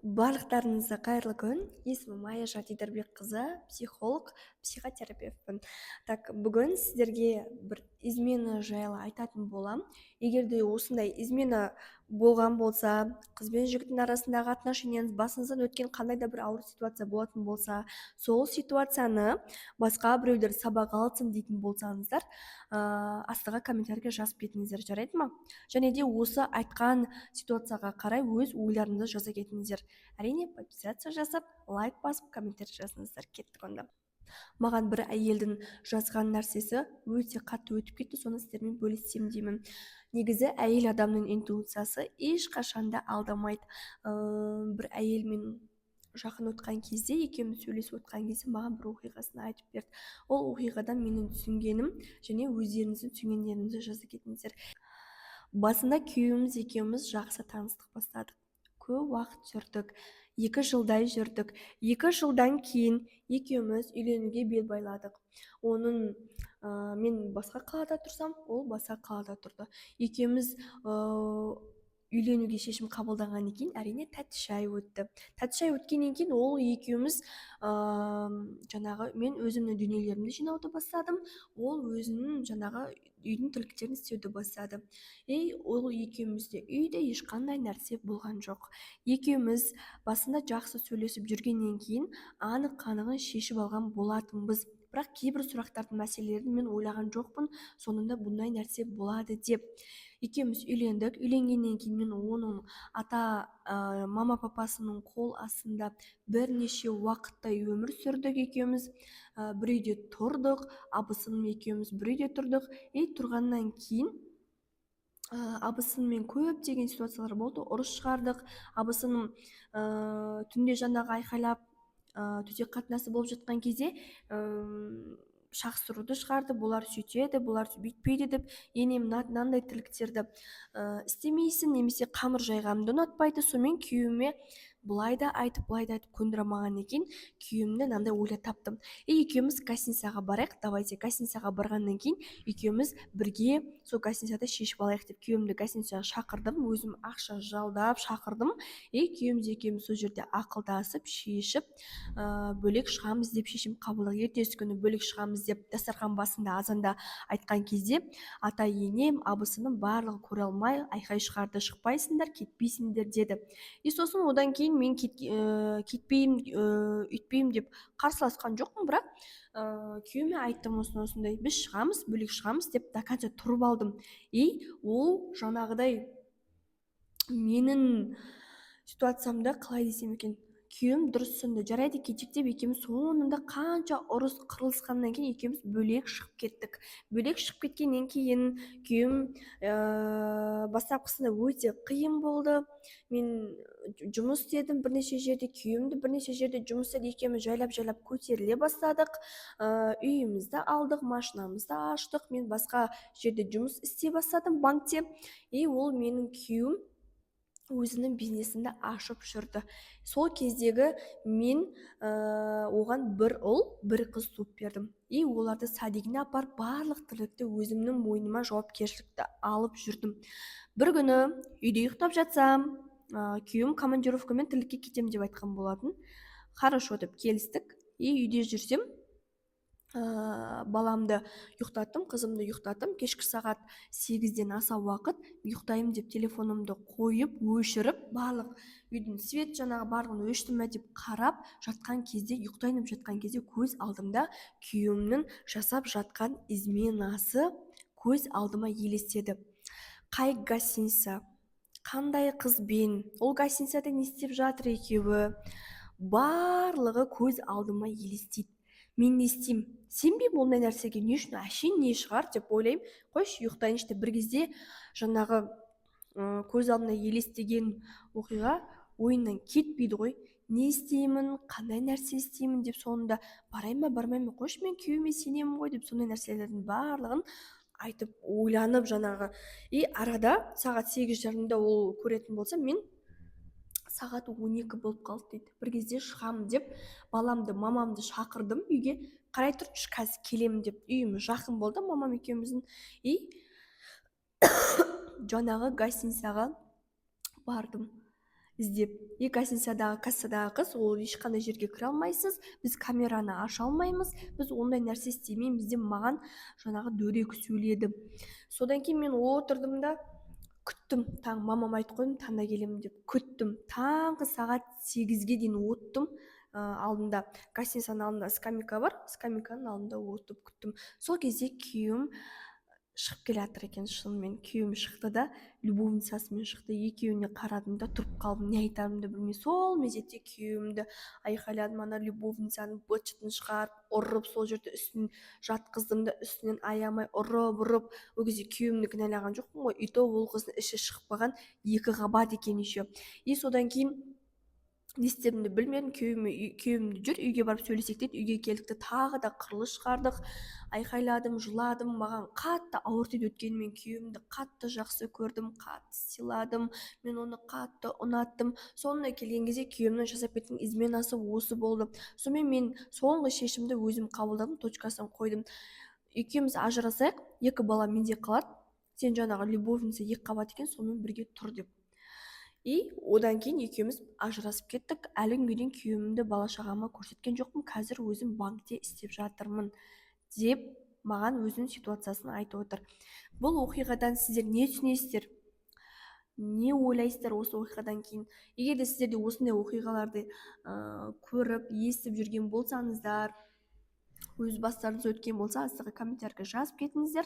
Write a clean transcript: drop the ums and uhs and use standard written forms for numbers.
Барлықтарыңызға қайырлы күн. Есімім Аяша Тидербекқызы, психолог, психотерапевтпін. Так, бүгін сіздерге бір измена жайлы айтатын болам. Егер де осындай измена болған болса, қыз бен жігіттің арасындағы отношенияңыз басыңыздан өткен қандай да бір ауыр ситуация болатын болса, сол ситуацияны басқа біреулер сабақ алсын дейтін болсаңыздар, астыға комментарийге жазып кетіңіздер, жарайды ма? Және де осы айтқан ситуацияға қарай өз ойларыңызды жаза кетіңіздер. Әрине, подписаться жасап, лайк басып, комментарий жазыңыздар. Кеттік онда. Маған бір әйелдің жазған нәрсесі өте қатты өтіп кетті, соны сіздермен бөліссем деймін. Негізі әйел адамның интуициясы ешқашанда алдамайды. Бір әйелмен жақын отқан кезде, екеуміз сөйлесіп отқан кезде маған бір оқиғасын айтып берді. Ол оқиғадан менің түсінгенім және өздеріңіздің түсінгендеріңізді жаза кетіңіздер. Басында күйеуіміз екеуміз жақсы таныстық бастадық. Көп уақыт жүрдік, 2 жылдай жүрдік. 2 жылдан кейін екеуміз үйленуге бел байладық. Мен басқа қалада тұрсам, ол басқа қалада тұрды. Екеуміз үйленуге шешім қабылданғаннан кейін әрине тәтті шай өтті. Тәтті шай өткеннен кейін ол екеуміз мен өзімнің дүниелерімді жинауды бастадым, ол өзінің үйдің тірліктерін істеуді бастады. Ол екеумізде үйде ешқандай нәрсе болған жоқ. Екеуміз басында жақсы сөйлесіп жүргеннен кейін анық-қанығын шешіп алған болатынбыз. Бірақ кейбір сұрақтардың мәселелерін мен ойлаған жоқпын, соңында бұндай нәрсе болады деп. Екеуміз үйлендік. Үйленгеннен кейін мен оның мама папасының қол астында бірнеше уақыттай өмір сүрдік екеуміз. Бір үйде тұрдық, абысыным екеуміз бір үйде тұрдық. Тұрғаннан кейін абысынымен көптеген ситуациялар болды, ұрыс шығардық. Абысыным түнде айқайлап төсек қатынасы болып жатқан кезде шақсыруды шығарды, бұлар сөйтеді, бұлар бүйтпейді деп, енем мынандай тірліктерді істемейсің, немесе қамыр жайғанымды ұнатпайды. Сонымен күйеуіме былай да айтып көндіре алмаған екен, күйеуімді мынандай ойлап таптым. Екеуміз гостиницаға барайық, давайте. Гостиницаға барғаннан кейін екеуміз бірге сол гостиницада шешіп алайық деп күйеуімді гостиницаға шақырдым, өзім ақша жалдап шақырдым. Күйеуіміз екеуміз сол жерде ақылдасып, шешіп, бөлек шығамыз деп шешім қабылдадық. Ертесі күні бөлек шығамыз деп дастархан басында азанда айтқан кезде ата енем, абысыным барлығы көре алмай айқай шығарды, шықпайсыңдар, кетпейсіңдер деді. Сосын одан кейін мен кетпеймін, үйтпеймін деп қарсыласқан жоқпын, бірақ күйеуіме айттым осындай, біз шығамыз, бөлек шығамыз деп до конца тұрып алдым. Ол менің ситуациямда қалай десем екен, күйеуім дұрыс түсінді, жарайды кетейік деп екеуміз соңында қанша ұрыс қырылысқаннан кейін екеуміз бөлек шығып кеттік. Бөлек шығып кеткеннен кейін күйеуім бастапқысында өте қиын болды. Мен жұмыс істедім бірнеше жерде, күйеуімді бірнеше жерде жұмыс істеді, екеуміз жайлап көтеріле бастадық. Үйімізді алдық, машинамызды аштық. Мен басқа жерде жұмыс істей бастадым, банкте. Ол менің күйеуім өзінің бизнесінде ашып жүрді. Сол кездегі мен оған бір ұл, бір қыз туып бердім. Оларды садигіне апарып, барлық тірлікті өзімнің мойныма жауапкершілікті алып жүрдім. Бір күні үйде ұйықтап жатсам, күйеуім командировкамен тірлікке кетем деп айтқан болатын. Хорошо деп келістік. Үйде жүрсем, баламды ұйықтаттым, қызымды ұйықтаттым. Кешкі сағат 8-ден аса уақыт ұйықтайым деп телефонымды қойып, өшіріп, барлық үйдің свет барлығын өштім деп қарап жатқан кезде, ұйықтайын деп жатқан кезде көз алдымда күйеуімнің жасап жатқан изменасы көз алдыма елестеді. Қай гостиница, қандай қызбен, ол гостиницада не істеп жатыр екеуі, барлығы көз алдыма елестейді. Мен не істеймін? Сенбеймін ондай нәрсеге. Не үшін? Әшейін не шығар деп ойлаймын. Қойшы, ұйықтайыншы деп. Бір кезде көз алдымда елестеген оқиға ойымнан кетпейді ғой. Не істеймін, қандай нәрсе істеймін деп, соңында барайын ба, бармайын ба, қойшы, мен күйеуіме сенемін ғой деп, сондай нәрселердің барлығын айтып, ойланып арада сағат 8:30-да ол көретін болса, мен сағат 12 болып қалды дейді. Бір кезде шығамын деп, баламды, мамамды шақырдым үйге. Қарай тұршы, қазір келемін деп. Үйіміз жақын болды, мамам екеуміздің. Гостиницаға бардым. іздеп. И кассадағы қыз, ол ешқандай жерге кіре алмайсыз, біз камераны аша алмаймыз, біз ондай нәрсе істемейміз деп маған жаңағы дөрекі сөйледі. Содан кейін мен отырдым да күттім. Мамам айтып қойдым, таңда келемін деп күттім. Таңғы сағат 8-ге дейін оттым. Алдында гостиницаның алдында скамейка бар, скамейканың алдында отып күттім. Сол кезде күйеуім шығып келе жатыр екен. Шынымен күйеуім шықты да любовницасымен шықты. Екеуіне қарадым да тұрып қалдым, не айтарымды білмей. Сол мезетте күйеуімді айқайладым, ана любовницаны быт-шытын шығарып ұрып, сол жерде үстін жатқыздым да үстінен аямай ұрып. Ол кезде күйеуімді кінәлаған жоқпын ғой, и то ол қыздың іші шығып қалған, 2 қабат екен еще. И содан кейін не істерімді білмедім. Күйеуімді жүр, үйге барып сөйлесек деді. Үйге келдік те тағы да қырылыс шығардық, айқайладым, жыладым. Маған қатты ауыр тиді, өйткені мен күйеуімді қатты жақсы көрдім, қатты сыйладым, мен оны қатты ұнаттым. Соңына келген кезде күйеуімнің жасап кеткен изменасы осы болды. Сонымен мен соңғы шешімді өзім қабылдадым, точкасын қойдым. Екеуміз ажырасайық, 2 бала менде қалады, сен жаңағы любовница 2 қабат екен, сонымен бірге тұр деп. И одан кейін екеуміз ажырасып кеттік. Әлі күнге дейін күйеуімді бала шағама көрсеткен жоқпын, қазір өзім банкте істеп жатырмын деп маған өзінің ситуациясын айтып отыр. Бұл оқиғадан сіздер не түсінесіздер? Не ойлайсыздар осы оқиғадан кейін? Егер де сіздер де осындай оқиғаларды көріп, естіп жүрген болсаңыздар, өз бастарыңыз өткен болса, астыңғы комменттерге жазып кетіңіздер.